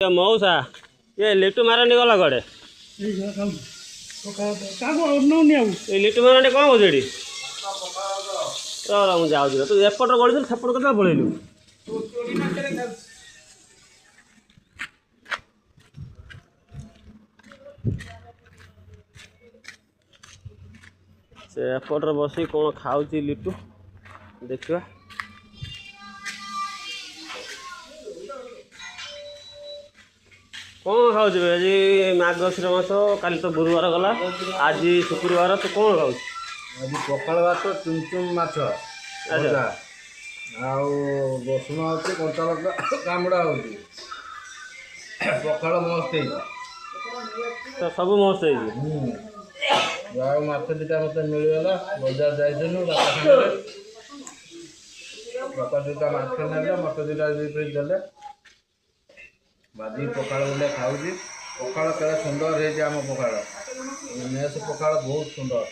मौसा ये लिट्टू मारानी गला कड़े लिट्टू मारानी कौन हो मुझे तू एपट गली सेपट कदा पलैलु से एपट बस कौन खाऊ लिट्टू देखा कौन खाऊ आज मार्गशीर मास काली तो गुरुवार गला आज शुक्रवार तो कौन खाऊ आज पखाल भात चुमचुम माछ रसुण अच्छे कंचा लଙ୍କା कामुड़ा हो पखाल मस्त तो सब मस्त माछ दुटा मत मिलगला बजार जाइलु बापा दुटा माछ ना मत दुटा देले बाजी पखाल बोले खाऊँ पखाल केड़ा सुंदर है आम पखाल मेस पखाल बहुत सुंदर।